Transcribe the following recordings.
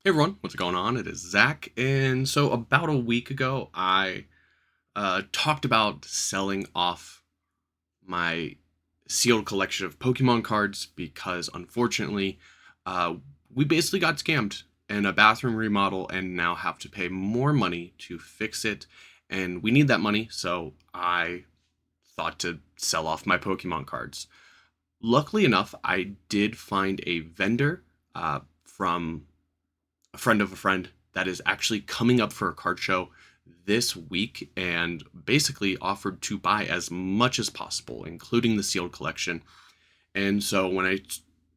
Hey everyone, what's going on? It is Zach, and so about a week ago, I talked about selling off my sealed collection of Pokemon cards because unfortunately, uh, we basically got scammed in a bathroom remodel and now have to pay more money to fix it, and we need that money, so I thought to sell off my Pokemon cards. Luckily enough, I did find a vendor from a friend of a friend that is actually coming up for a card show this week and basically offered to buy as much as possible, including the sealed collection. And so when I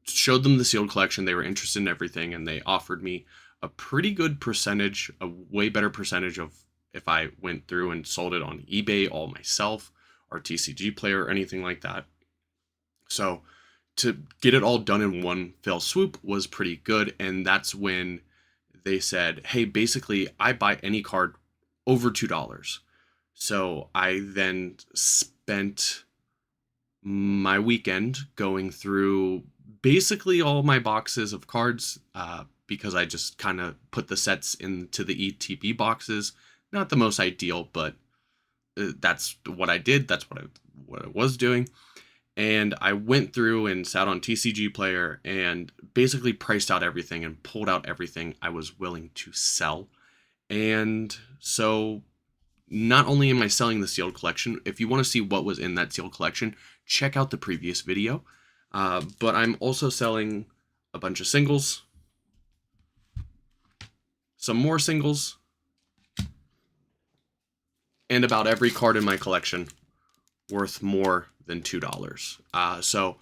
showed them the sealed collection, they were interested in everything and they offered me a pretty good percentage, a way better percentage of if I went through and sold it on eBay all myself or TCG player or anything like that. So to get it all done in one fell swoop was pretty good. And that's when they said, hey, basically, I buy any card over $2. So I then spent my weekend going through basically all my boxes of cards because I just kind of put the sets into the ETB boxes. Not the most ideal, but that's what I did. That's what I was doing. And I went through and sat on TCG Player and basically priced out everything and pulled out everything I was willing to sell. And so not only am I selling the sealed collection, if you want to see what was in that sealed collection, check out the previous video. But I'm also selling a bunch of singles, some more singles, and about every card in my collection worth more than $2. So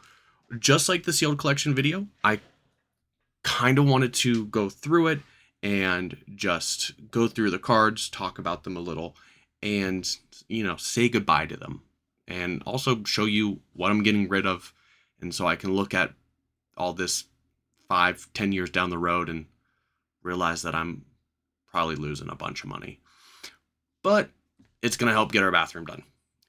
just like the sealed collection video, I kind of wanted to go through it and just go through the cards, talk about them a little, and, say goodbye to them. And also show you what I'm getting rid of. And so I can look at all this 5-10 years down the road and realize that I'm probably losing a bunch of money. But it's going to help get our bathroom done.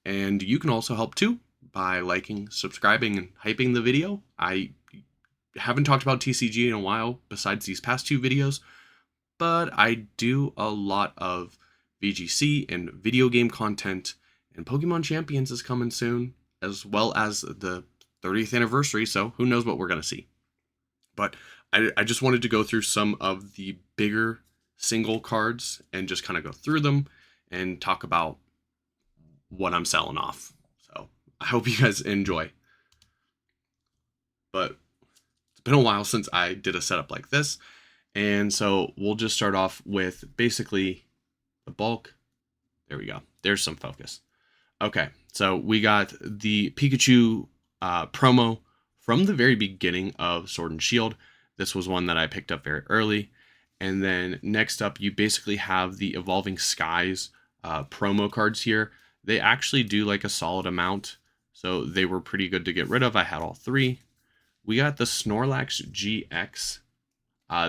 And you can also help too by liking, subscribing, and hyping the video. I haven't talked about TCG in a while besides these past two videos, but I do a lot of VGC and video game content, and Pokemon Champions is coming soon, as well as the 30th anniversary, so who knows what we're going to see. But I just wanted to go through some of the bigger single cards and just kind of go through them and talk about what I'm selling off. So I hope you guys enjoy. But it's been a while since I did a setup like this. And so we'll just start off with basically the bulk. There we go. There's some focus. Okay, so we got the Pikachu promo from the very beginning of Sword and Shield. This was one that I picked up very early. And then next up, you basically have the Evolving Skies promo cards here. They actually do like a solid amount, so they were pretty good to get rid of. I had all three. We got the Snorlax GX.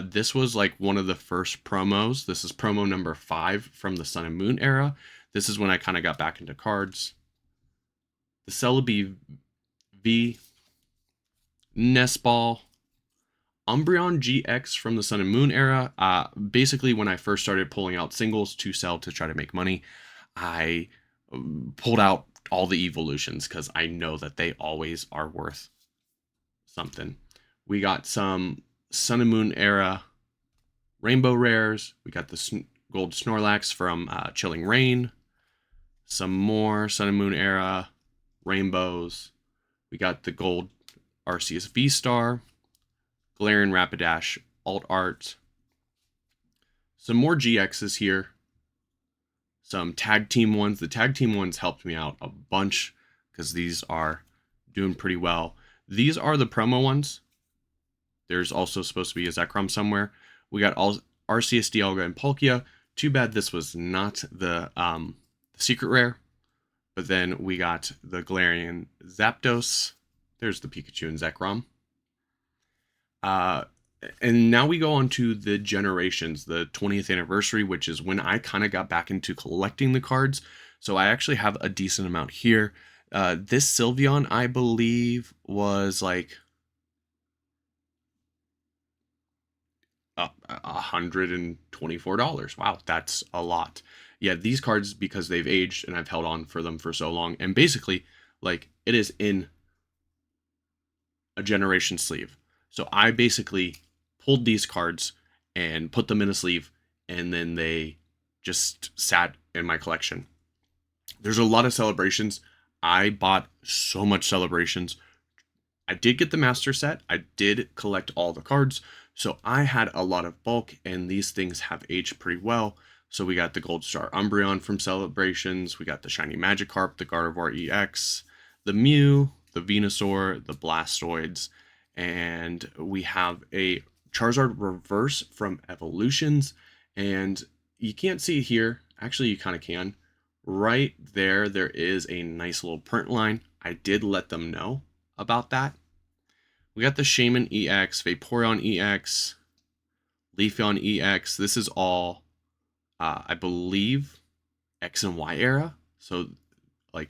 This was like one of the first promos. This is promo number 5 from the Sun and Moon era. This is when I kind of got back into cards. The Celebi V, Nestball, Umbreon GX from the Sun and Moon era. Basically, when I first started pulling out singles to sell to try to make money, I pulled out all the evolutions because I know that they always are worth something. We got some Sun and Moon era Rainbow Rares. We got the Gold Snorlax from Chilling Reign. Some more Sun and Moon era Rainbows. We got the Gold Arceus V-Star. Galarian Rapidash Alt Art. Some more GXs here. Some tag team ones. The tag team ones helped me out a bunch because these are doing pretty well. These are the promo ones. There's also supposed to be a Zekrom somewhere. We got all Arceus, Dialga, and Palkia. Too bad this was not the secret rare. But then we got the Galarian Zapdos. There's the Pikachu and Zekrom. And now we go on to the generations, the 20th anniversary, which is when I kind of got back into collecting the cards. So I actually have a decent amount here. This Sylveon, I believe, was like $124. Wow, that's a lot. Yeah, these cards, because they've aged and I've held on for them for so long, and basically, like, it is in a generation sleeve. So I basically pulled these cards and put them in a sleeve, and then they just sat in my collection. There's a lot of celebrations. I bought so much celebrations. I did get the master set. I did collect all the cards. So I had a lot of bulk, and these things have aged pretty well. So we got the Gold Star Umbreon from Celebrations. We got the Shiny Magikarp, the Gardevoir EX, the Mew, the Venusaur, the Blastoids, and we have a Charizard Reverse from Evolutions. And you can't see it here. Actually, you kind of can. Right there, there is a nice little print line. I did let them know about that. We got the Shaman EX, Vaporeon EX, Leafeon EX. This is all, I believe, X and Y era. So, like,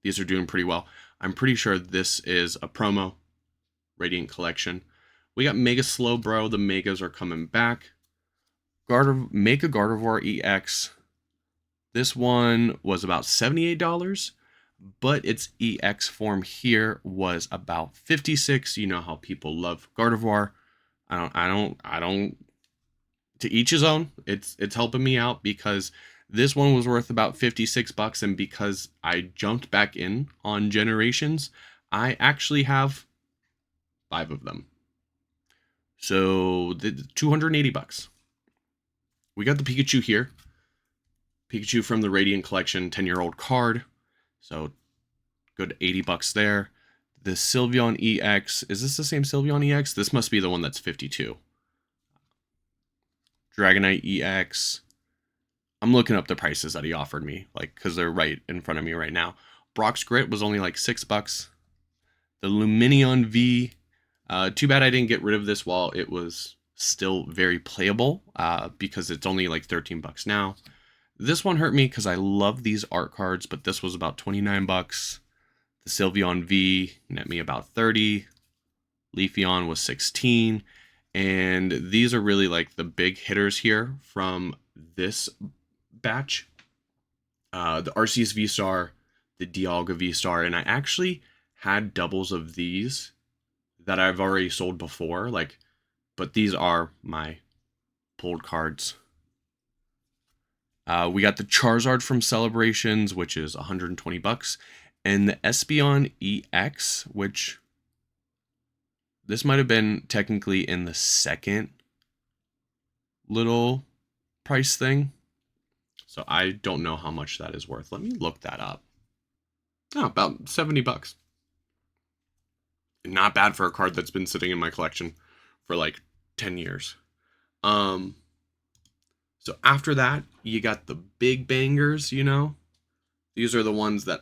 these are doing pretty well. I'm pretty sure this is a promo Radiant Collection. We got Mega Slowbro. The Megas are coming back. Mega Gardevoir EX. This one was about $78, but its EX form here was about $56. You know how people love Gardevoir. I don't. To each his own. It's helping me out because this one was worth about $56, and because I jumped back in on Generations, I actually have 5 of them. So the $280. We got the Pikachu here. Pikachu from the Radiant Collection, 10-year-old card. So good $80 there. The Sylveon EX. Is this the same Sylveon EX? This must be the one that's 52. Dragonite EX. I'm looking up the prices that he offered me, like, because they're right in front of me right now. Brock's Grit was only like $6. The Lumineon V. Too bad I didn't get rid of this while it was still very playable, because it's only like $13 now. This one hurt me because I love these art cards, but this was about $29. The Sylveon V net me about 30. Leafeon was 16. And these are really like the big hitters here from this batch. The Arceus V-Star, the Dialga V-Star, and I actually had doubles of these that I've already sold before, like, but these are my pulled cards. We got the Charizard from Celebrations, which is $120, and the Espeon EX, which this might have been technically in the second little price thing. So I don't know how much that is worth. Let me look that up. Oh, about $70. Not bad for a card that's been sitting in my collection for like 10 years. So after that, you got the big bangers, you know? These are the ones that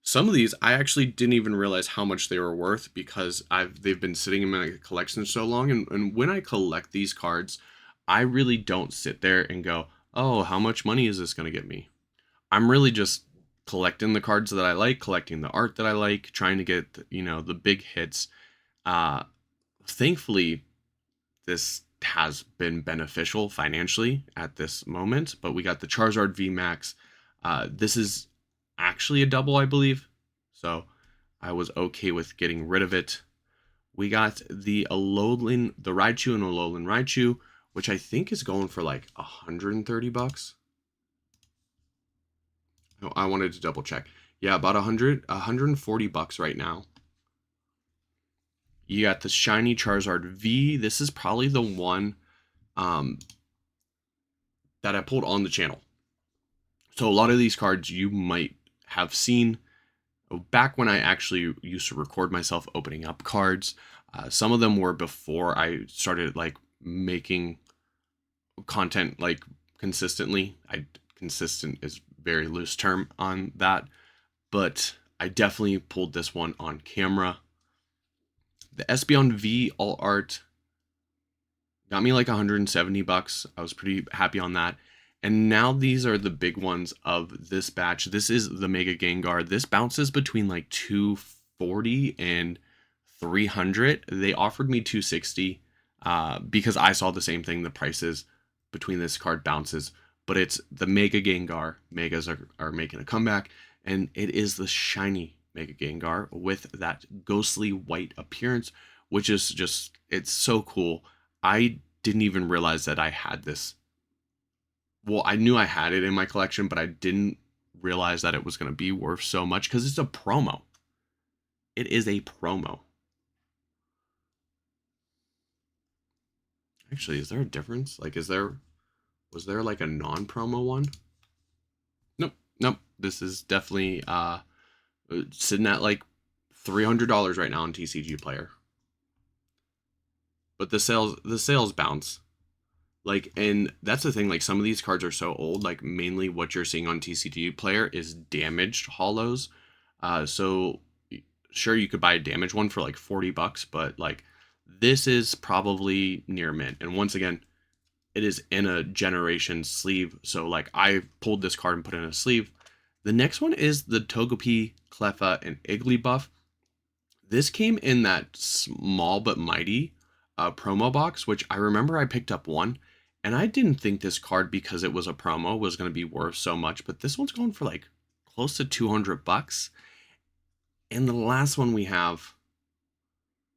some of these I actually didn't even realize how much they were worth because they've been sitting in my collection so long, and when I collect these cards, I really don't sit there and go, "Oh, how much money is this going to get me?" I'm really just collecting the cards that I like, collecting the art that I like, trying to get, you know, the big hits. Thankfully, this has been beneficial financially at this moment, but we got the Charizard VMAX. This is actually a double, I believe, so I was okay with getting rid of it. We got the Alolan, the Raichu and Alolan Raichu, which I think is going for like $130. No, I wanted to double check. Yeah, about $140 right now. You got the Shiny Charizard V. This is probably the one that I pulled on the channel. So a lot of these cards you might have seen back when I actually used to record myself opening up cards. Some of them were before I started like making content like consistently. Consistent is very loose term on that, but I definitely pulled this one on camera. The Espeon V All Art got me like $170. I was pretty happy on that. And now these are the big ones of this batch. This is the Mega Gengar. This bounces between like 240 and 300. They offered me 260. because I saw the same thing. The prices between this card bounces, but it's the Mega Gengar. Megas are making a comeback, and it is the shiny Mega Gengar with that ghostly white appearance, which is just, it's so cool. I didn't even realize that I had this. Well, I knew I had it in my collection, but I didn't realize that it was going to be worth so much because it's a promo. It is a promo. Actually, is there a difference? Like, was there like a non-promo one? Nope, nope. This is definitely sitting at like $300 right now on TCG Player. But the sales bounce. Like, and that's the thing, like some of these cards are so old, like mainly what you're seeing on TCG Player is damaged holos. So sure, you could buy a damaged one for like $40, but like this is probably near mint. And once again, it is in a generation sleeve. So like I pulled this card and put it in a sleeve. The next one is the Togepi, Cleffa, and Igglybuff. This came in that small but mighty promo box, which I remember I picked up one. And I didn't think this card, because it was a promo, was going to be worth so much. But this one's going for like close to $200. And the last one we have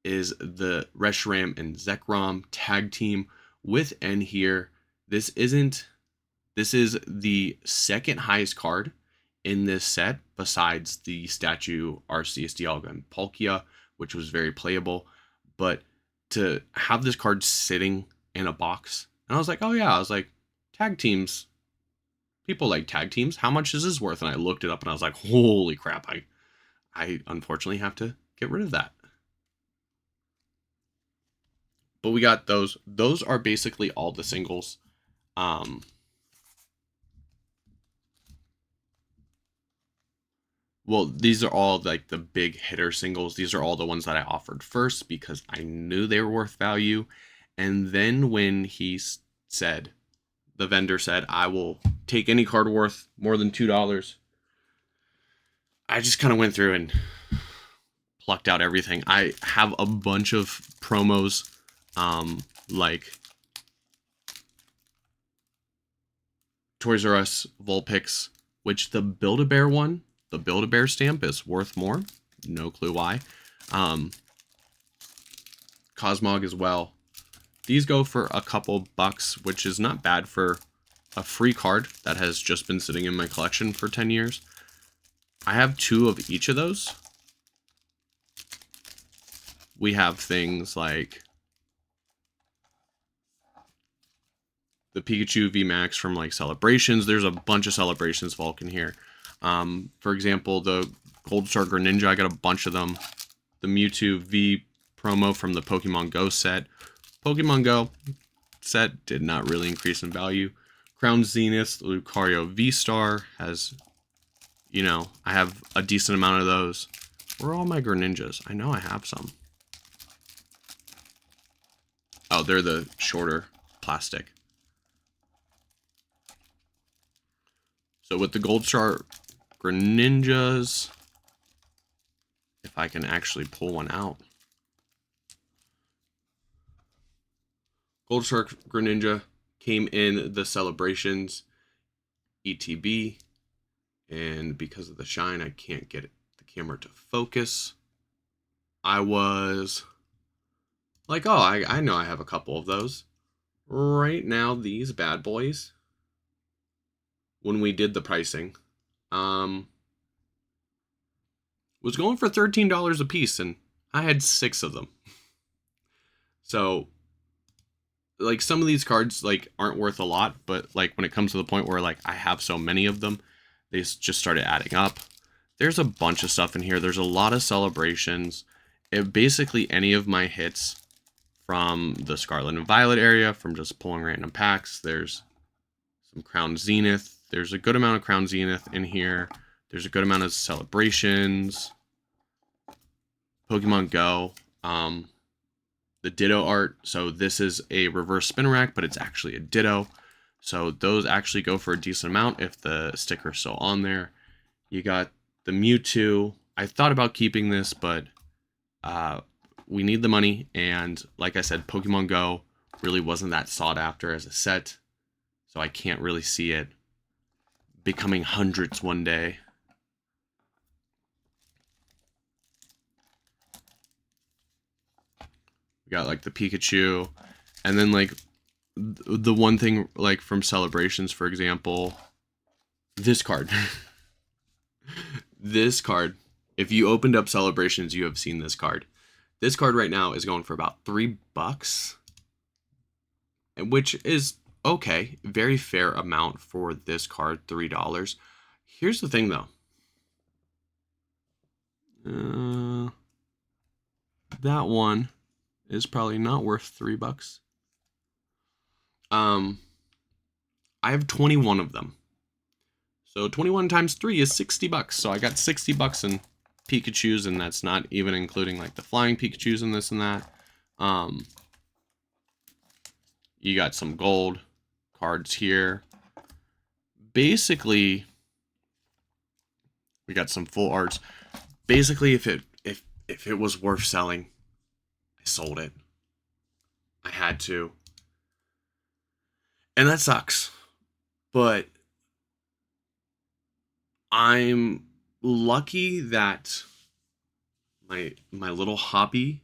is the Reshiram and Zekrom tag team with N here. This is the second highest card in this set besides the statue Arceus, Dialga, and Palkia, which was very playable. But to have this card sitting in a box, and I was like, oh yeah, I was like, tag teams, people like tag teams, how much is this worth? And I looked it up and I was like, holy crap, I unfortunately have to get rid of that. But we got those. Those are basically all the singles. Well, these are all like the big hitter singles. These are all the ones that I offered first because I knew they were worth value. And then when said, the vendor said, I will take any card worth more than $2, I just kind of went through and plucked out everything. I have a bunch of promos, like Toys R Us Vulpix, which the Build-A-Bear one, the Build-A-Bear stamp is worth more. No clue why. Cosmog as well. These go for a couple bucks, which is not bad for a free card that has just been sitting in my collection for 10 years. I have 2 of each of those. We have things like the Pikachu VMAX from like Celebrations. There's a bunch of Celebrations Vulcan here. For example, the Gold Star Greninja, I got a bunch of them. The Mewtwo V promo from the Pokemon Go set. Pokemon Go set did not really increase in value. Crown Zenith, Lucario V-Star has, you know, I have a decent amount of those. Where are all my Greninjas? I know I have some. Oh, they're the shorter plastic. So with the Gold Star Greninjas, if I can actually pull one out. Gold Star Greninja came in the Celebrations ETB, and because of the shine, I can't get the camera to focus. I was like, oh, I know I have a couple of those. Right now, these bad boys, when we did the pricing, was going for $13 a piece, and I had 6 of them. So like some of these cards like aren't worth a lot, but like when it comes to the point where like I have so many of them, they just started adding up. There's a bunch of stuff in here. There's a lot of Celebrations. Basically any of my hits from the Scarlet and Violet area, from just pulling random packs. There's some Crown Zenith. There's a good amount of Crown Zenith in here. There's a good amount of Celebrations. Pokemon Go. The Ditto art. So this is a reverse Spinarak, but it's actually a Ditto. So those actually go for a decent amount if the sticker's still on there. You got the Mewtwo. I thought about keeping this, but we need the money, and like I said, Pokemon Go really wasn't that sought after as a set, so I can't really see it becoming hundreds one day. We got like the Pikachu, and then like the one thing like from Celebrations, for example, this card. This card, if you opened up Celebrations, you have seen this card. This card right now is going for about $3, which is okay, very fair amount for this card, $3. Here's the thing though. That one is probably not worth $3. I have 21 of them. So 21 times 3 is $60. So I got $60 in Pikachus, and that's not even including like the flying Pikachus and this and that. You got some gold cards here. Basically, we got some full arts. Basically, if it was worth selling, I sold it. I had to. And that sucks. But I'm lucky that my little hobby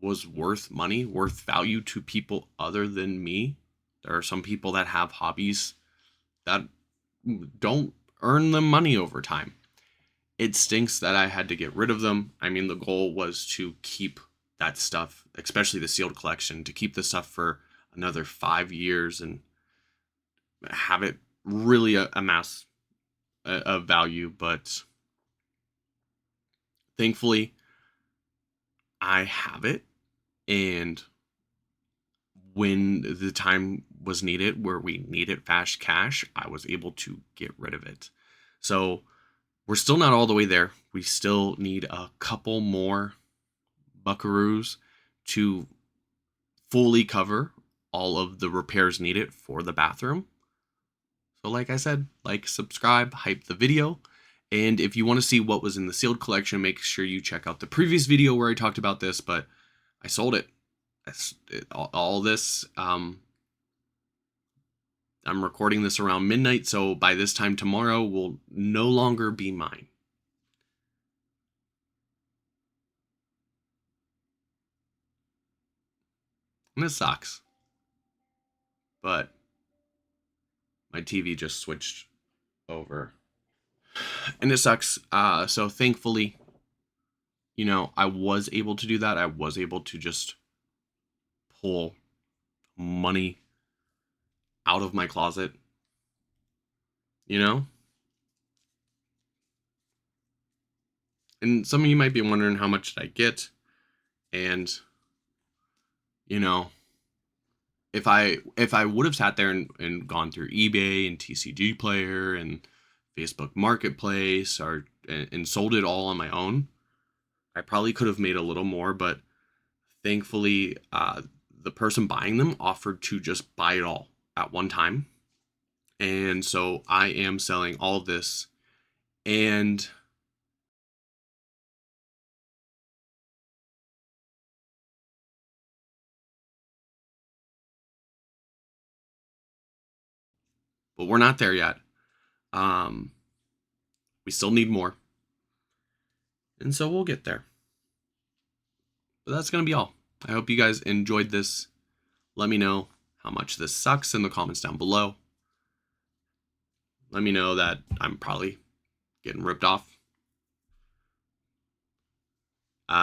was worth money, worth value to people other than me. There are some people that have hobbies that don't earn them money over time. It stinks that I had to get rid of them. I mean, the goal was to keep that stuff, especially the sealed collection, to keep the stuff for another 5 years and have it really amass a value. But thankfully, I have it. And when the time was needed, where we needed fast cash, I was able to get rid of it. So we're still not all the way there. We still need a couple more buckaroos to fully cover all of the repairs needed for the bathroom. So like I said, like, subscribe, hype the video. And if you want to see what was in the sealed collection, make sure you check out the previous video where I talked about this, but I sold it. All this, I'm recording this around midnight, so by this time tomorrow will no longer be mine. And it sucks. But my TV just switched over. And it sucks. So thankfully, I was able to do that. I was able to just pull money out of my closet, And some of you might be wondering, how much did I get? And, if I would have sat there and gone through eBay and TCG Player and Facebook Marketplace and sold it all on my own, I probably could have made a little more, but thankfully, the person buying them offered to just buy it all at one time. And so I am selling all of this, and but we're not there yet. We still need more. And so we'll get there. But that's going to be all. I hope you guys enjoyed this. Let me know how much this sucks in the comments down below. Let me know that I'm probably getting ripped off.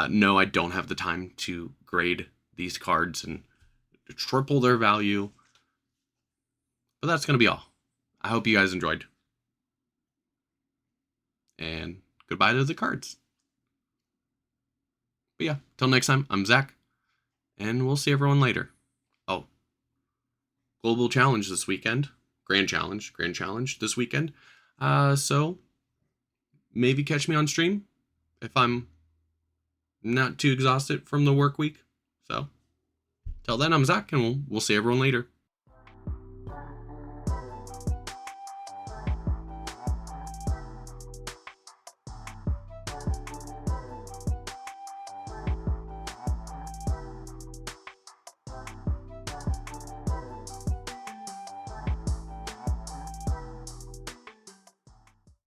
No, I don't have the time to grade these cards and triple their value. But that's going to be all. I hope you guys enjoyed. And goodbye to the cards. But yeah, till next time, I'm Zach. And we'll see everyone later. Oh, Global Challenge this weekend. Grand Challenge this weekend. So maybe catch me on stream if I'm not too exhausted from the work week. So till then, I'm Zach, and we'll see everyone later.